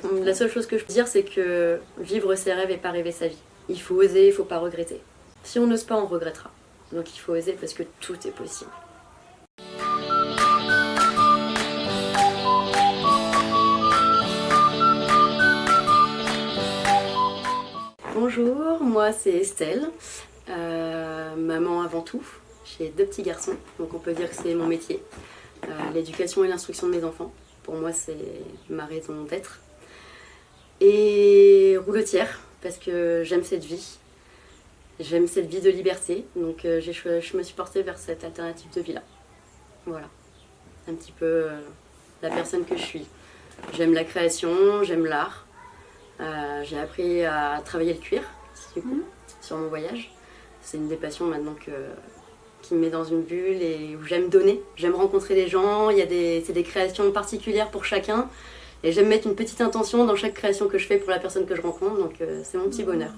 La seule chose que je peux dire, c'est que vivre ses rêves et pas rêver sa vie. Il faut oser, il faut pas regretter. Si on n'ose pas, on regrettera. Donc il faut oser parce que tout est possible. Bonjour, moi c'est Estelle, maman avant tout. J'ai 2 petits garçons, donc on peut dire que c'est mon métier. L'éducation et l'instruction de mes enfants, pour moi c'est ma raison d'être. Et rouletière, parce que j'aime cette vie. J'aime cette vie de liberté, donc je me suis portée vers cette alternative de vie-là. Voilà, un petit peu la personne que je suis. J'aime la création, j'aime l'art. J'ai appris à travailler le cuir, du coup, sur mon voyage. C'est une des passions maintenant qui me met dans une bulle et où j'aime donner. J'aime rencontrer les gens, c'est des créations particulières pour chacun. Et j'aime mettre une petite intention dans chaque création que je fais pour la personne que je rencontre, donc c'est mon petit bonheur.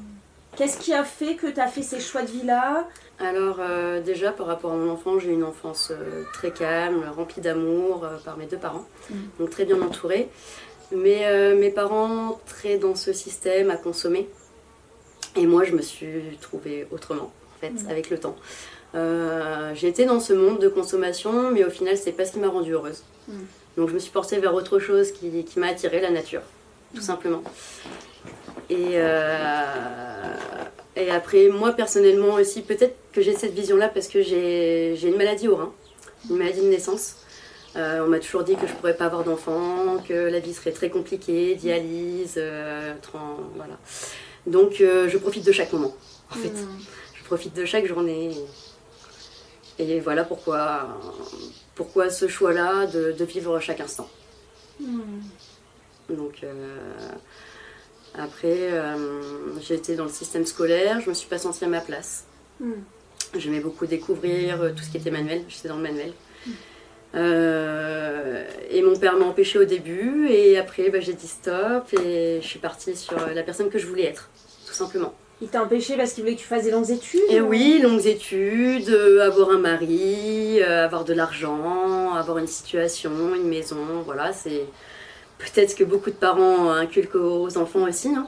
Qu'est-ce qui a fait que tu as fait ces choix de vie-là? Alors déjà par rapport à mon enfant, j'ai eu une enfance très calme, remplie d'amour par mes 2 parents, donc très bien entourée. Mais mes parents très dans ce système à consommer. Et moi je me suis trouvée autrement en fait avec le temps. J'ai été dans ce monde de consommation, mais au final c'est pas ce qui m'a rendue heureuse. Donc je me suis portée vers autre chose qui m'a attirée, la nature, tout simplement. Et après, moi personnellement aussi, peut-être que j'ai cette vision-là parce que j'ai une maladie au rein, une maladie de naissance. On m'a toujours dit que je ne pourrais pas avoir d'enfant, que la vie serait très compliquée, dialyse, voilà. Donc je profite de chaque moment, en fait. Je profite de chaque journée. Et voilà pourquoi ce choix-là de vivre chaque instant. Donc après, j'ai été dans le système scolaire, je me suis pas sentie à ma place. J'aimais beaucoup découvrir tout ce qui était manuel, j'étais dans le manuel. Et mon père m'a empêchée au début, et après j'ai dit stop, et je suis partie sur la personne que je voulais être, tout simplement. Il t'a empêché parce qu'il voulait que tu fasses des longues études? Et oui, longues études, avoir un mari, avoir de l'argent, avoir une situation, une maison, voilà, c'est peut-être ce que beaucoup de parents inculquent aux enfants aussi, hein.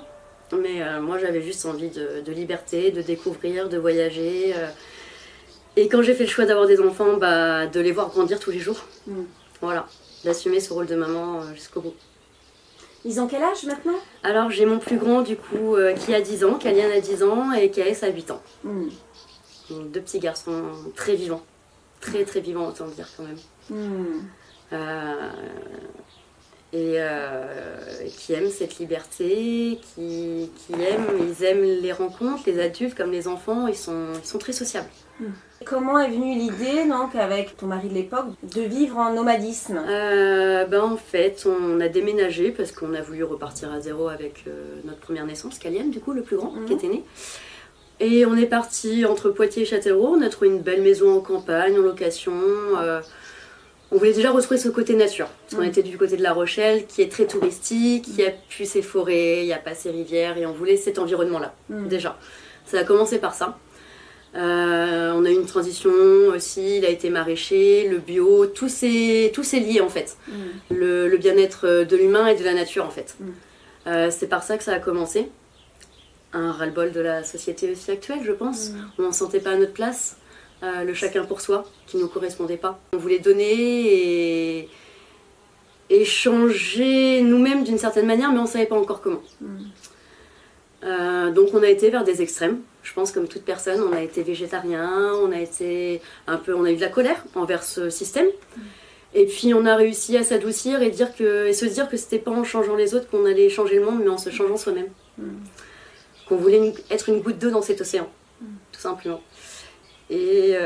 Mais moi j'avais juste envie de liberté, de découvrir, de voyager. Et quand j'ai fait le choix d'avoir des enfants, de les voir grandir tous les jours. Voilà, d'assumer ce rôle de maman jusqu'au bout. Ils ont quel âge maintenant? Alors j'ai mon plus grand du coup qui a 10 ans, Kalian a 10 ans et Kaes a 8 ans. Donc 2 petits garçons très vivants. Très très vivants autant dire quand même. Et qui aiment cette liberté, ils aiment les rencontres, les adultes comme les enfants, ils sont très sociables. Comment est venue l'idée, donc, avec ton mari de l'époque, de vivre en nomadisme? En fait, on a déménagé parce qu'on a voulu repartir à zéro avec notre première naissance, Kalian, du coup, le plus grand, qui était né. Et on est parti entre Poitiers et Châtellerault, on a trouvé une belle maison en campagne, en location. On voulait déjà retrouver ce côté nature, parce qu'on était du côté de La Rochelle, qui est très touristique, il n'y a plus ces forêts, il n'y a pas ces rivières, et on voulait cet environnement-là, déjà. Ça a commencé par ça. On a eu une transition aussi, il a été maraîcher, le bio, tout s'est lié en fait. Le bien-être de l'humain et de la nature en fait. C'est par ça que ça a commencé. Un ras-le-bol de la société aussi actuelle, je pense. On n'en sentait pas à notre place. Le chacun pour soi, qui ne nous correspondait pas. On voulait donner et changer nous-mêmes d'une certaine manière, mais on ne savait pas encore comment. Donc on a été vers des extrêmes. Je pense comme toute personne, on a été végétarien, on a eu de la colère envers ce système. Et puis on a réussi à s'adoucir et se dire que c'était pas en changeant les autres qu'on allait changer le monde, mais en se changeant soi-même. Qu'on voulait être une goutte d'eau dans cet océan, tout simplement. Et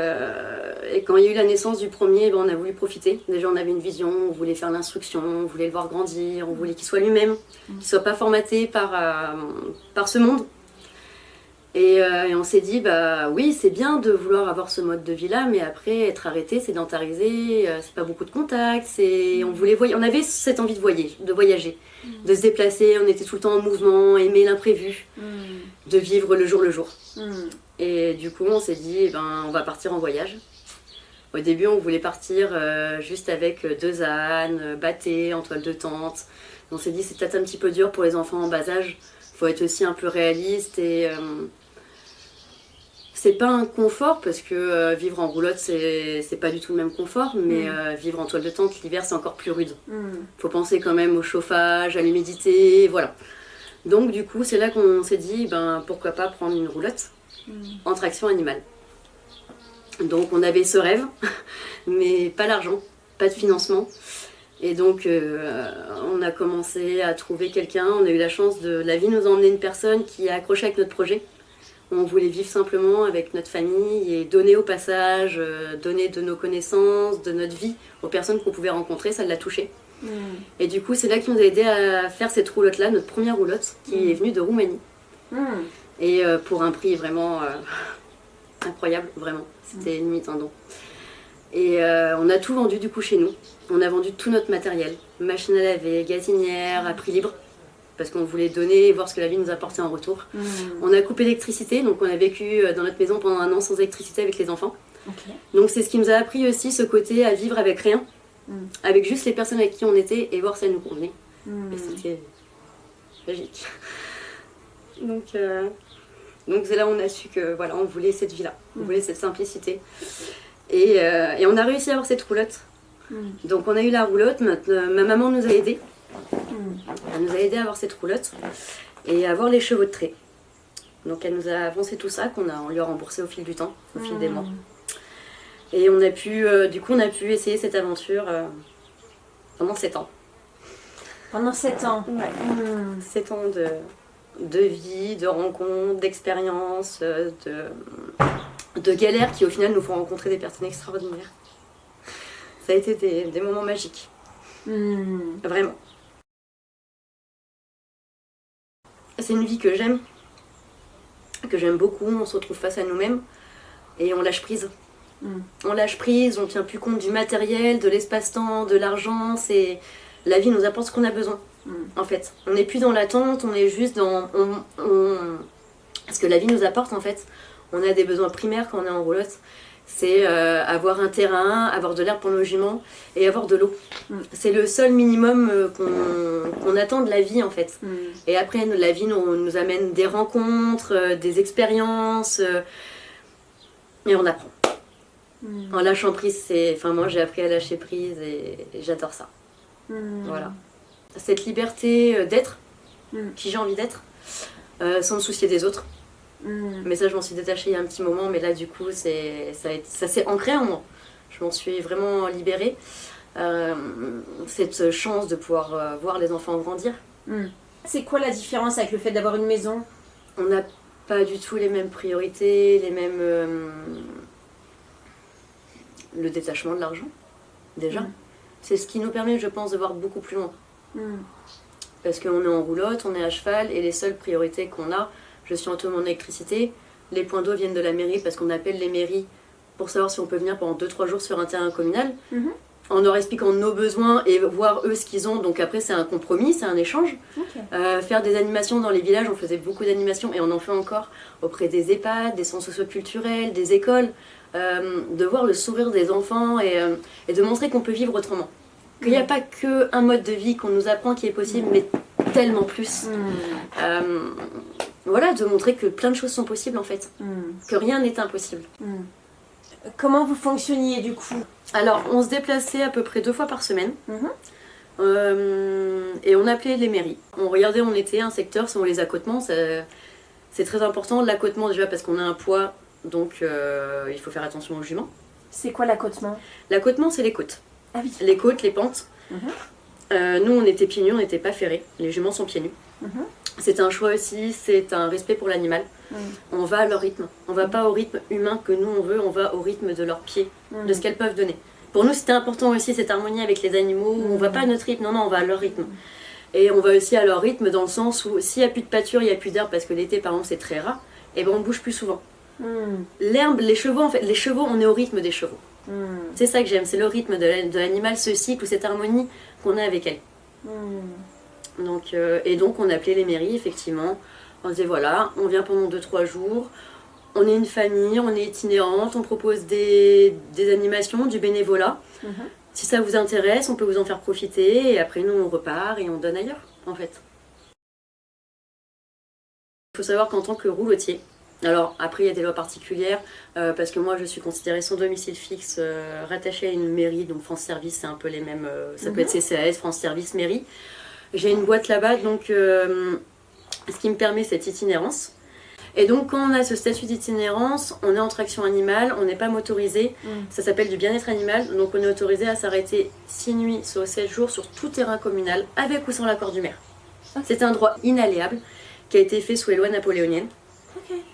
quand il y a eu la naissance du premier, on a voulu profiter. Déjà on avait une vision, on voulait faire l'instruction, on voulait le voir grandir, on voulait qu'il soit lui-même, qu'il ne soit pas formaté par ce monde. Et on s'est dit, oui, c'est bien de vouloir avoir ce mode de vie-là, mais après, être arrêté, sédentarisé, c'est pas beaucoup de contacts. On avait cette envie de voyager, de se déplacer, on était tout le temps en mouvement, aimer l'imprévu, de vivre le jour. Et du coup, on s'est dit, on va partir en voyage. Au début, on voulait partir juste avec 2 ânes, bâtés, en toile de tente. On s'est dit c'est peut-être un petit peu dur pour les enfants en bas âge. Il faut être aussi un peu réaliste et c'est pas un confort parce que vivre en roulotte c'est pas du tout le même confort, mais vivre en toile de tente l'hiver c'est encore plus rude. Faut penser quand même au chauffage, à l'humidité, voilà. Donc du coup c'est là qu'on s'est dit pourquoi pas prendre une roulotte en traction animale. Donc on avait ce rêve, mais pas l'argent, pas de financement. Et donc on a commencé à trouver quelqu'un, on a eu la chance la vie nous a emmené une personne qui a accroché avec notre projet. On voulait vivre simplement avec notre famille et donner au passage, donner de nos connaissances, de notre vie aux personnes qu'on pouvait rencontrer, ça l'a touché. Et du coup c'est là qu'il nous a aidé à faire cette roulotte-là, notre première roulotte qui est venue de Roumanie. Et pour un prix vraiment incroyable, vraiment. C'était limite un don. Et on a tout vendu du coup chez nous. On a vendu tout notre matériel, machine à laver, gazinière, à prix libre, parce qu'on voulait donner et voir ce que la vie nous apportait en retour. On a coupé l'électricité, donc on a vécu dans notre maison pendant 1 an sans électricité avec les enfants. Donc c'est ce qui nous a appris aussi ce côté à vivre avec rien, avec juste les personnes avec qui on était et voir si elles nous convenaient. Et c'était magique. Donc c'est là où on a su que voilà, on voulait cette vie-là, on voulait cette simplicité. Et on a réussi à avoir cette roulotte. Donc on a eu la roulotte, ma maman nous a aidés. Elle nous a aidés à avoir cette roulotte et à avoir les chevaux de trait. Donc elle nous a avancé tout ça, on lui a remboursé au fil du temps, au fil des mois. Et on a pu essayer cette aventure pendant 7 ans. Pendant 7 ans. Ouais. 7 ans de vie, de rencontres, d'expériences, de galères qui au final nous font rencontrer des personnes extraordinaires. Ça a été des moments magiques. Vraiment. C'est une vie que j'aime beaucoup, on se retrouve face à nous-mêmes et on lâche prise. On lâche prise, on tient plus compte du matériel, de l'espace-temps, de l'argent, la vie nous apporte ce qu'on a besoin. En fait, on n'est plus dans l'attente, on est juste dans ce que la vie nous apporte en fait. On a des besoins primaires quand on est en roulotte, c'est avoir un terrain, avoir de l'herbe pour le logement et avoir de l'eau. C'est le seul minimum qu'on attend de la vie en fait. Et après la vie nous amène des rencontres, des expériences et on apprend. En lâchant prise, moi j'ai appris à lâcher prise et j'adore ça. Voilà. Cette liberté d'être qui j'ai envie d'être sans me soucier des autres. Mais ça je m'en suis détachée il y a un petit moment, mais là du coup ça s'est ancré en moi. Je m'en suis vraiment libérée. Cette chance de pouvoir voir les enfants grandir. C'est quoi la différence avec le fait d'avoir une maison? On n'a pas du tout les mêmes priorités, les mêmes... le détachement de l'argent, déjà. C'est ce qui nous permet, je pense, de voir beaucoup plus loin. Parce qu'on est en roulotte, on est à cheval, et les seules priorités qu'on a, je suis autonome en électricité, les points d'eau viennent de la mairie parce qu'on appelle les mairies pour savoir si on peut venir pendant 2-3 jours sur un terrain communal, en leur expliquant nos besoins et voir eux ce qu'ils ont. Donc après c'est un compromis, c'est un échange. Faire des animations dans les villages, on faisait beaucoup d'animations et on en fait encore auprès des EHPAD, des centres socio-culturels, des écoles, de voir le sourire des enfants et de montrer qu'on peut vivre autrement. Qu'il n'y a pas qu'un mode de vie qu'on nous apprend qui est possible, mais tellement plus. Voilà, de montrer que plein de choses sont possibles en fait, que rien n'est impossible. Comment vous fonctionniez du coup? Alors, on se déplaçait à peu près 2 fois par semaine. Et on appelait les mairies. On regardait où on était, un secteur, selon les accotements. C'est très important, l'accotement déjà parce qu'on a un poids, donc il faut faire attention aux juments. C'est quoi l'accotement? L'accotement, c'est les côtes. Ah oui. Les côtes, les pentes. Nous, on était pieds nus, on n'était pas ferrés. Les juments sont pieds nus. C'est un choix aussi, c'est un respect pour l'animal. On va à leur rythme. On va pas au rythme humain que nous on veut, on va au rythme de leurs pieds, de ce qu'elles peuvent donner. Pour nous, c'était important aussi cette harmonie avec les animaux. On va pas à notre rythme, non, on va à leur rythme. Et on va aussi à leur rythme dans le sens où s'il n'y a plus de pâture, il n'y a plus d'herbe parce que l'été par exemple c'est très rare, et ben on bouge plus souvent. L'herbe, les chevaux, en fait, les chevaux, on est au rythme des chevaux. C'est ça que j'aime, c'est le rythme de l'animal, ce cycle ou cette harmonie qu'on a avec elle. Donc, et donc on appelait les mairies, effectivement. On disait voilà, on vient pendant 2-3 jours, on est une famille, on est itinérante, on propose des animations, du bénévolat. Si ça vous intéresse, on peut vous en faire profiter et après nous on repart et on donne ailleurs en fait. Il faut savoir qu'en tant que roulotier, alors après il y a des lois particulières parce que moi je suis considérée sans domicile fixe rattachée à une mairie, donc France Service c'est un peu les mêmes, ça peut être CCAS, France Service, mairie. J'ai une boîte là-bas donc ce qui me permet cette itinérance. Et donc quand on a ce statut d'itinérance, on est en traction animale, on n'est pas motorisé, ça s'appelle du bien-être animal, donc on est autorisé à s'arrêter 6 nuits sur 7 jours sur tout terrain communal, avec ou sans l'accord du maire. C'est un droit inaliénable qui a été fait sous les lois napoléoniennes,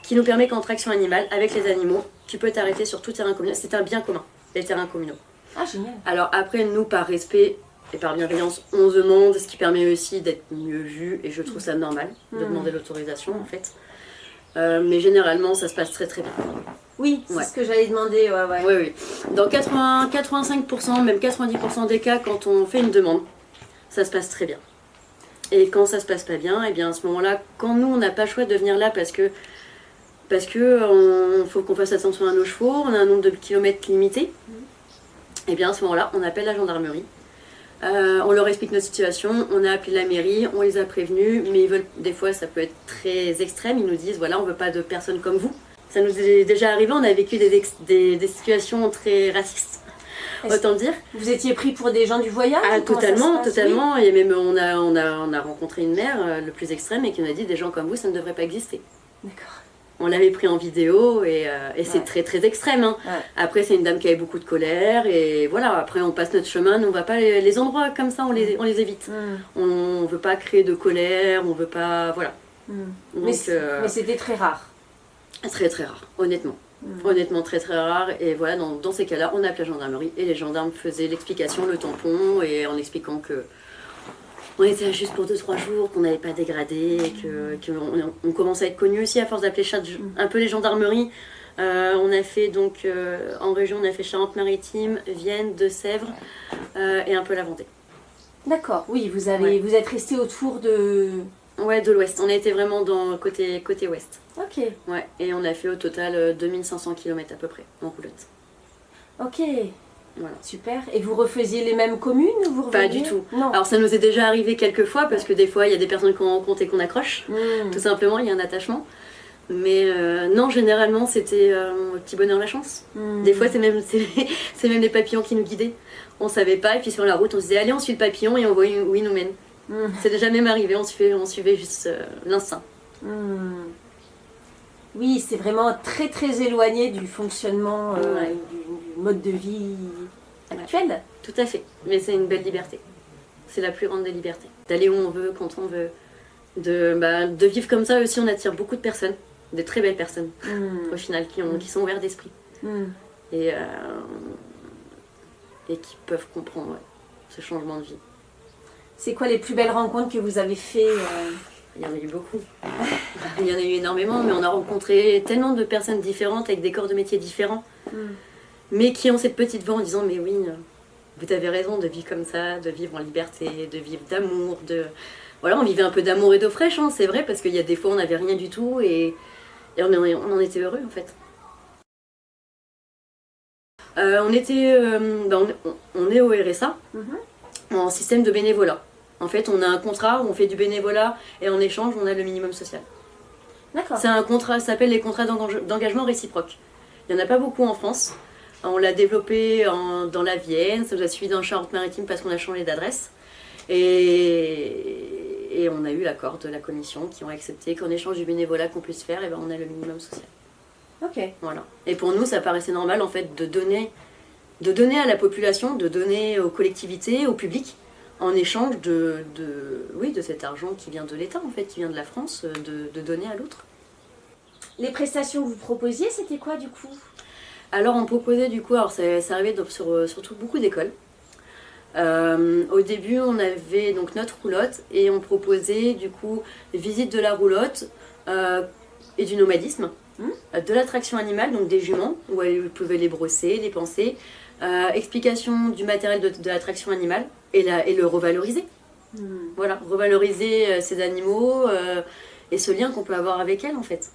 qui nous permet qu'en traction animale, avec les animaux, tu peux t'arrêter sur tout terrain communal, c'est un bien commun, les terrains communaux. Ah génial. Alors après, nous par respect et par bienveillance, on demande, ce qui permet aussi d'être mieux vu, et je trouve ça normal de demander l'autorisation en fait. Mais généralement, ça se passe très très bien. Oui, c'est ce que j'allais demander. Oui, oui. Dans 85%, même 90% des cas, quand on fait une demande, ça se passe très bien. Et quand ça se passe pas bien, et bien à ce moment-là, quand nous, on n'a pas le choix de venir là parce que faut qu'on fasse attention à nos chevaux, on a un nombre de kilomètres limité, et bien à ce moment-là, on appelle la gendarmerie. On leur explique notre situation, on a appelé la mairie, on les a prévenus, mais ils veulent, des fois ça peut être très extrême, ils nous disent voilà on veut pas de personnes comme vous. Ça nous est déjà arrivé, on a vécu des situations très racistes, autant dire. Vous étiez pris pour des gens du voyage? Ah totalement, totalement, oui. Et même on a rencontré une mère le plus extrême et qui nous a dit des gens comme vous ça ne devrait pas exister. D'accord. On l'avait pris en vidéo et c'est très très extrême. Hein. Ouais. Après, c'est une dame qui avait beaucoup de colère et voilà. Après, on passe notre chemin. Nous, on va pas les endroits comme ça, on les évite. On veut pas créer de colère, on veut pas. Voilà. Donc, mais c'était très rare. Très très rare, honnêtement. Honnêtement, très très rare. Et voilà, dans ces cas-là, on appelait la gendarmerie et les gendarmes faisaient l'explication, le tampon et en expliquant que. On était là juste pour 2-3 jours, qu'on n'avait pas dégradé, qu'on commence à être connu aussi à force d'appeler un peu les gendarmeries. On a fait donc en région, on a fait Charente-Maritime, Vienne, Deux-Sèvres et un peu la Vendée. D'accord, oui, vous êtes resté autour de... Ouais, de l'ouest. On a été vraiment dans côté ouest. Ok. Ouais, et on a fait au total 2500 km à peu près en roulotte. Ok. Voilà. Super. Et vous refaisiez les mêmes communes ou vous Pas du tout. Non. Alors ça nous est déjà arrivé quelques fois parce que des fois il y a des personnes qu'on rencontre et qu'on accroche. Tout simplement, il y a un attachement. Mais non, généralement c'était petit bonheur la chance. Des fois c'est même les papillons qui nous guidaient. On savait pas et puis sur la route on se disait allez on suit le papillon et on voit où il nous mène. C'est déjà même arrivé, on suivait juste l'instinct. Oui, c'est vraiment très très éloigné du fonctionnement du mode de vie actuel. Tout à fait, mais c'est une belle liberté. C'est la plus grande des libertés. D'aller où on veut, quand on veut. De vivre comme ça aussi, on attire beaucoup de personnes, des très belles personnes, au final, qui sont ouvertes d'esprit. Et qui peuvent comprendre ce changement de vie. C'est quoi les plus belles rencontres que vous avez fait Il y en a eu beaucoup. Il y en a eu énormément, mais on a rencontré tellement de personnes différentes, avec des corps de métiers différents, mais qui ont cette petite voix en disant mais oui, vous avez raison de vivre comme ça, de vivre en liberté, de vivre d'amour, Voilà, on vivait un peu d'amour et d'eau fraîche, hein, c'est vrai, parce qu'il y a des fois on n'avait rien du tout et on en était heureux en fait. On est au RSA, en système de bénévolat. En fait, on a un contrat où on fait du bénévolat et en échange, on a le minimum social. D'accord. C'est un contrat, ça s'appelle les contrats d'engagement réciproque. Il n'y en a pas beaucoup en France. On l'a développé dans la Vienne, ça nous a suivi dans Charente-Maritime parce qu'on a changé d'adresse. Et on a eu l'accord de la commission qui ont accepté qu'en échange du bénévolat qu'on puisse faire, on a le minimum social. Ok. Voilà. Et pour nous, ça paraissait normal en fait de donner à la population, de donner aux collectivités, au public, en échange de cet argent qui vient de l'État, en fait, qui vient de la France, de donner à l'autre. Les prestations que vous proposiez, c'était quoi du coup? Alors on proposait du coup, ça arrivait surtout beaucoup d'écoles. Au début on avait donc notre roulotte et on proposait du coup visite de la roulotte et du nomadisme, de l'attraction animale, donc des juments, où elles pouvaient les brosser, les panser, explication du matériel de l'attraction animale et le revaloriser. Voilà, revaloriser ces animaux et ce lien qu'on peut avoir avec elles en fait.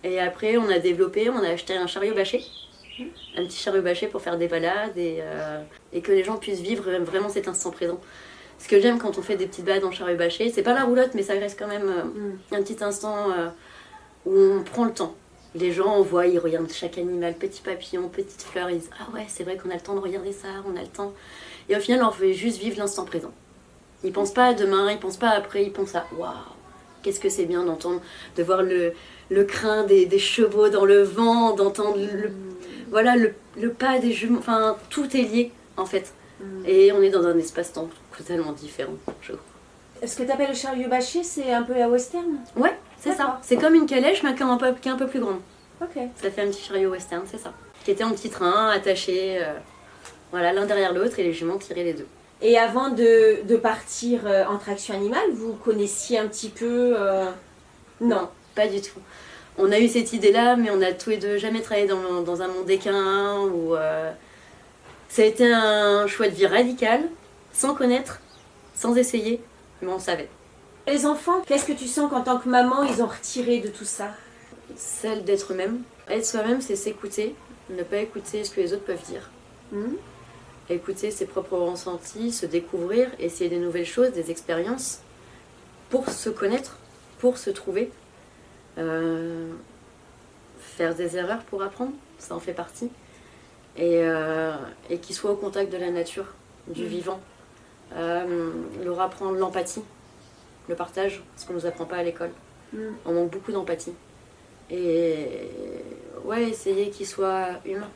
Et après on a acheté un chariot bâché un petit chariot bâché pour faire des balades et que les gens puissent vivre vraiment cet instant présent. Ce que j'aime quand on fait des petites balades en chariot bâché, c'est pas la roulotte, mais ça reste quand même un petit instant où on prend le temps. Les gens, on voit, ils regardent chaque animal, petit papillon, petite fleur, ils disent « Ah ouais, c'est vrai qu'on a le temps de regarder ça, on a le temps. » Et au final, on fait juste vivre l'instant présent. Ils pensent pas à demain, ils pensent pas à après, ils pensent à « Waouh, qu'est-ce que c'est bien d'entendre, de voir le crin des chevaux dans le vent, d'entendre le pas des jumeaux, enfin tout est lié en fait. Et on est dans un espace-temps totalement différent, je crois. Ce que tu appelles le chariot bâché, c'est un peu la western? Ouais, c'est ça. C'est comme une calèche, mais qui est un peu plus grande. Ok. Ça fait un petit chariot western, c'est ça. Qui était en petit train, attaché, voilà, l'un derrière l'autre, et les juments tiraient les deux. Et avant de partir en traction animale, vous connaissiez un petit peu Non, pas du tout. On a eu cette idée-là, mais on a tous les deux jamais travaillé dans un monde équin. Ça a été un choix de vie radical, sans connaître, sans essayer, mais on savait. Les enfants, qu'est-ce que tu sens qu'en tant que maman, ils ont retiré de tout ça? Celle d'être eux-mêmes. Être soi-même, c'est s'écouter, ne pas écouter ce que les autres peuvent dire. Écouter ses propres ressentis, se découvrir, essayer des nouvelles choses, des expériences, pour se connaître, pour se trouver. Faire des erreurs pour apprendre, ça en fait partie. Et qu'ils soient au contact de la nature, du vivant. Leur apprendre l'empathie, le partage, ce qu'on ne nous apprend pas à l'école. On manque beaucoup d'empathie. Et ouais, essayer qu'ils soient humains.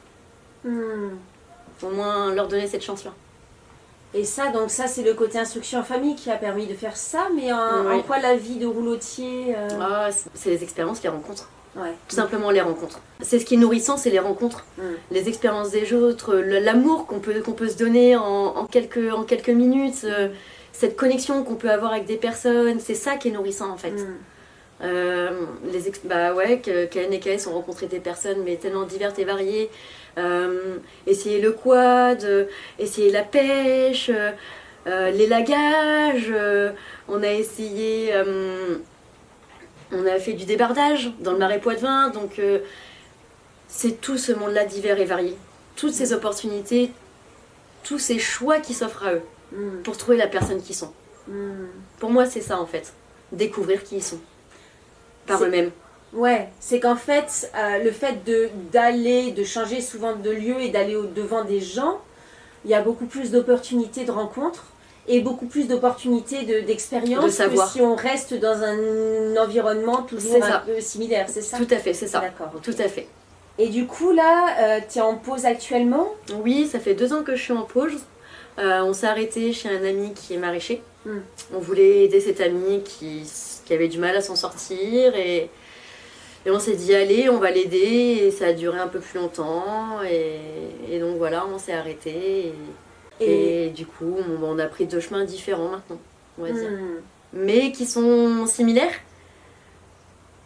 Au moins leur donner cette chance-là. Et ça, donc ça, c'est le côté instruction en famille qui a permis de faire ça, mais en quoi la vie de roulotier c'est les expériences, les rencontres. Ouais. Tout simplement les rencontres. C'est ce qui est nourrissant, c'est les rencontres. Les expériences des autres, l'amour qu'on peut se donner en quelques minutes, cette connexion qu'on peut avoir avec des personnes, c'est ça qui est nourrissant en fait. Ken et Kay ont rencontré des personnes mais tellement diverses et variées. Essayer le quad, essayer la pêche, l'élagage, on a essayé... on a fait du débardage dans le Marais Poitevin, donc c'est tout ce monde-là divers et varié. Toutes ces opportunités, tous ces choix qui s'offrent à eux pour trouver la personne qu'ils sont. Pour moi, c'est ça en fait, découvrir qui ils sont, par eux-mêmes. Ouais, c'est qu'en fait, le fait de changer souvent de lieu et d'aller au-devant des gens, il y a beaucoup plus d'opportunités de rencontres. Et beaucoup plus d'opportunités d'expérience que si on reste dans un environnement toujours un peu similaire, c'est ça? Tout à fait, c'est ça. D'accord. Tout à fait. Et du coup, là, tu es en pause actuellement? Oui, ça fait 2 ans que je suis en pause. On s'est arrêté chez un ami qui est maraîcher. On voulait aider cet ami qui avait du mal à s'en sortir. Et on s'est dit, allez, on va l'aider. Et ça a duré un peu plus longtemps. Et donc voilà, on s'est arrêté. Et du coup, on a pris 2 chemins différents maintenant, on va dire. Mais qui sont similaires,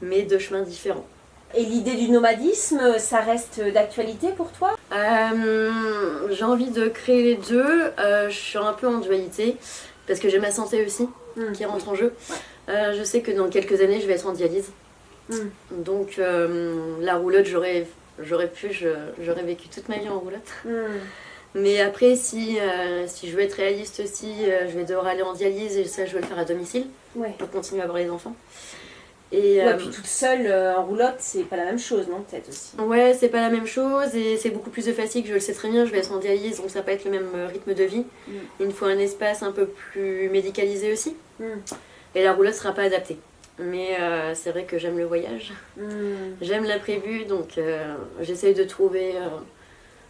mais 2 chemins différents. Et l'idée du nomadisme, ça reste d'actualité pour toi? J'ai envie de créer les deux. Je suis un peu en dualité, parce que j'ai ma santé aussi qui rentre en jeu. Je sais que dans quelques années, je vais être en dialyse. Donc la roulotte, j'aurais vécu toute ma vie en roulotte. Mais après, si je veux être réaliste aussi, je vais devoir aller en dialyse et ça, je vais le faire à domicile pour continuer à avoir les enfants. Et puis toute seule en roulotte, c'est pas la même chose, non? Peut-être aussi. Ouais, c'est pas la même chose et c'est beaucoup plus de fatigue, je le sais très bien, je vais être en dialyse donc ça va pas être le même rythme de vie. Il me faut un espace un peu plus médicalisé aussi. Et la roulotte sera pas adaptée. Mais c'est vrai que j'aime le voyage, j'aime l'imprévu, donc j'essaye de trouver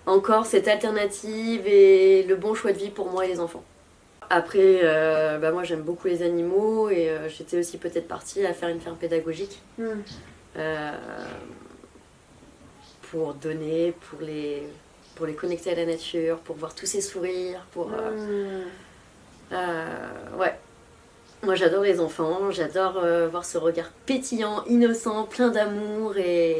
encore cette alternative et le bon choix de vie pour moi et les enfants. Après, moi j'aime beaucoup les animaux et j'étais aussi peut-être partie à faire une ferme pédagogique pour donner, pour les connecter à la nature, pour voir tous ces sourires, ouais. Moi j'adore les enfants, j'adore voir ce regard pétillant, innocent, plein d'amour et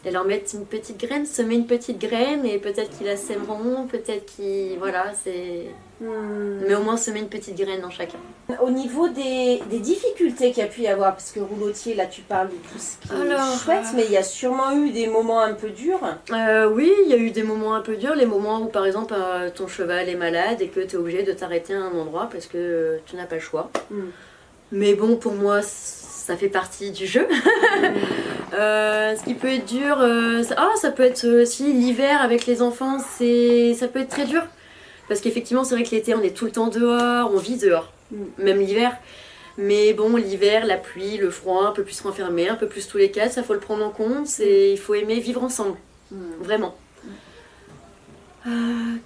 Et leur mettre une petite graine, semer une petite graine, et peut-être qu'ils la sèmeront, peut-être qu'ils... Voilà, c'est... Mais au moins semer une petite graine dans chacun. Au niveau des difficultés qu'il y a pu y avoir, parce que roulotier, là tu parles de tout ce qui est chouette, mais il y a sûrement eu des moments un peu durs. Oui, il y a eu des moments un peu durs, les moments où par exemple ton cheval est malade et que tu es obligé de t'arrêter à un endroit parce que tu n'as pas le choix. Mais bon, pour moi, ça fait partie du jeu. Ce qui peut être dur, ça peut être aussi l'hiver avec les enfants, ça peut être très dur. Parce qu'effectivement, c'est vrai que l'été, on est tout le temps dehors, on vit dehors, même l'hiver. Mais bon, l'hiver, la pluie, le froid, un peu plus renfermé, un peu plus tous les quatre, ça faut le prendre en compte. Il faut aimer vivre ensemble, vraiment.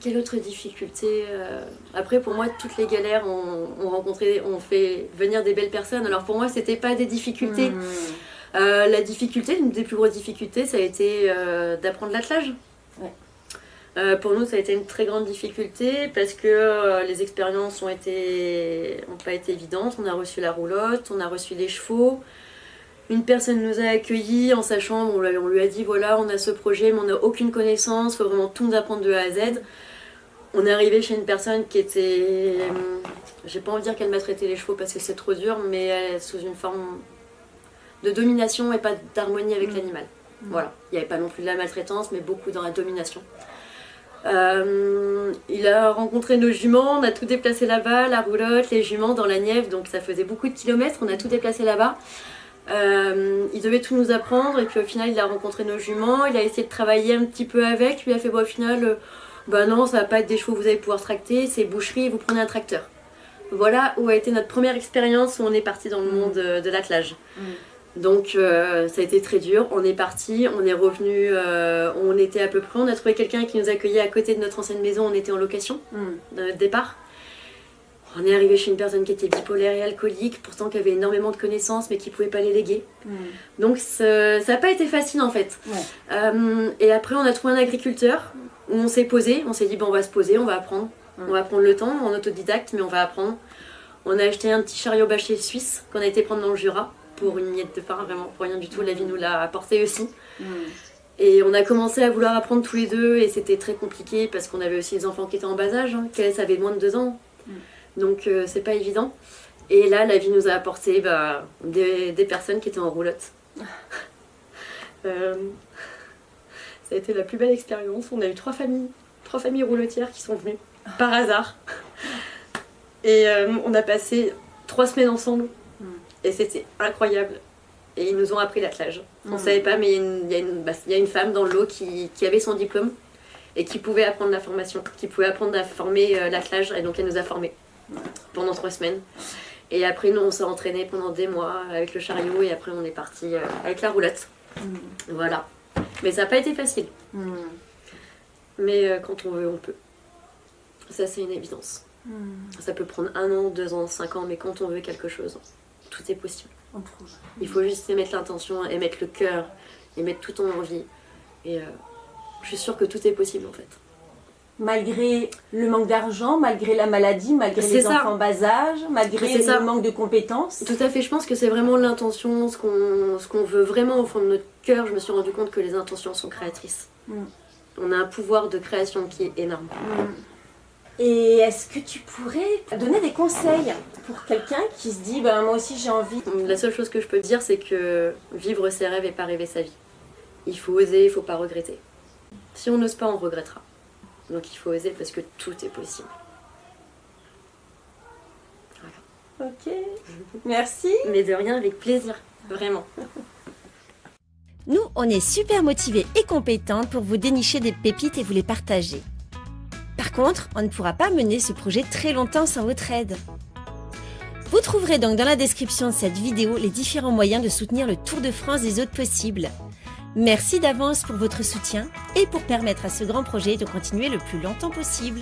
Quelle autre difficulté Après, pour moi, toutes les galères ont fait venir des belles personnes. Alors pour moi, c'était pas des difficultés. La difficulté, une des plus grosses difficultés, ça a été d'apprendre l'attelage. Pour nous, ça a été une très grande difficulté parce que les expériences n'ont pas été évidentes. On a reçu la roulotte, on a reçu les chevaux. Une personne nous a accueillis en sachant, on lui a dit voilà, on a ce projet, mais on n'a aucune connaissance, il faut vraiment tout nous apprendre de A à Z. On est arrivé chez une personne qui était, j'ai pas envie de dire qu'elle maltraitait les chevaux parce que c'est trop dur, mais sous une forme de domination et pas d'harmonie avec l'animal. Voilà, il n'y avait pas non plus de la maltraitance, mais beaucoup dans la domination. Il a rencontré nos juments, on a tout déplacé là-bas, la roulotte, les juments dans la Nièvre, donc ça faisait beaucoup de kilomètres, on a tout déplacé là-bas. Il devait tout nous apprendre et puis au final il a rencontré nos juments, il a essayé de travailler un petit peu avec, lui a fait au final non, ça va pas être des chevaux que vous allez pouvoir tracter, c'est boucherie, vous prenez un tracteur. Voilà où a été notre première expérience où on est parti dans le monde de l'attelage. Donc ça a été très dur, on est parti, on est revenu, on était à peu près, on a trouvé quelqu'un qui nous accueillait à côté de notre ancienne maison, on était en location de notre départ. On est arrivé chez une personne qui était bipolaire et alcoolique, pourtant qui avait énormément de connaissances mais qui ne pouvait pas les léguer. Donc ça n'a pas été facile en fait. Et après on a trouvé un agriculteur où on s'est posé, on s'est dit on va se poser, on va apprendre. On va prendre le temps en autodidacte mais on va apprendre. On a acheté un petit chariot bâché suisse qu'on a été prendre dans le Jura. Pour une miette de pain, vraiment pour rien du tout, la vie nous l'a apporté aussi. Et on a commencé à vouloir apprendre tous les deux et c'était très compliqué parce qu'on avait aussi des enfants qui étaient en bas âge, qui avaient moins de 2 ans. Donc c'est pas évident. Et là, la vie nous a apporté des personnes qui étaient en roulotte. Ça a été la plus belle expérience. On a eu 3 familles roulottières qui sont venues par hasard. Et on a passé 3 semaines ensemble. Et c'était incroyable. Et ils nous ont appris l'attelage. On ne savait pas, mais il y a une femme dans le lot qui avait son diplôme et qui pouvait apprendre la formation, qui pouvait apprendre à former l'attelage. Et donc elle nous a formés pendant 3 semaines. Et après, nous, on s'est entraînés pendant des mois avec le chariot et après, on est parti avec la roulotte. Voilà. Mais ça n'a pas été facile. Mais quand on veut, on peut. Ça, c'est une évidence. Ça peut prendre 1 an, 2 ans, 5 ans, mais quand on veut quelque chose, tout est possible. On trouve. Il faut juste y mettre l'intention, et mettre le cœur, et mettre toute ton envie. Et je suis sûre que tout est possible en fait. Malgré le manque d'argent, malgré la maladie, malgré les enfants bas âge, malgré le manque de compétences. Tout à fait, je pense que c'est vraiment l'intention, ce qu'on veut vraiment au fond de notre cœur. Je me suis rendu compte que les intentions sont créatrices. On a un pouvoir de création qui est énorme. Et est-ce que tu pourrais donner des conseils pour quelqu'un qui se dit moi aussi j'ai envie? La seule chose que je peux dire, c'est que vivre ses rêves et pas rêver sa vie. Il faut oser, il ne faut pas regretter. Si on n'ose pas, on regrettera. Donc il faut oser parce que tout est possible. Voilà. Ok, merci. Mais de rien, avec plaisir, vraiment. Nous, on est super motivés et compétentes pour vous dénicher des pépites et vous les partager. Par contre, on ne pourra pas mener ce projet très longtemps sans votre aide. Vous trouverez donc dans la description de cette vidéo les différents moyens de soutenir le Tour de France des Hôtes possibles. Merci d'avance pour votre soutien et pour permettre à ce grand projet de continuer le plus longtemps possible.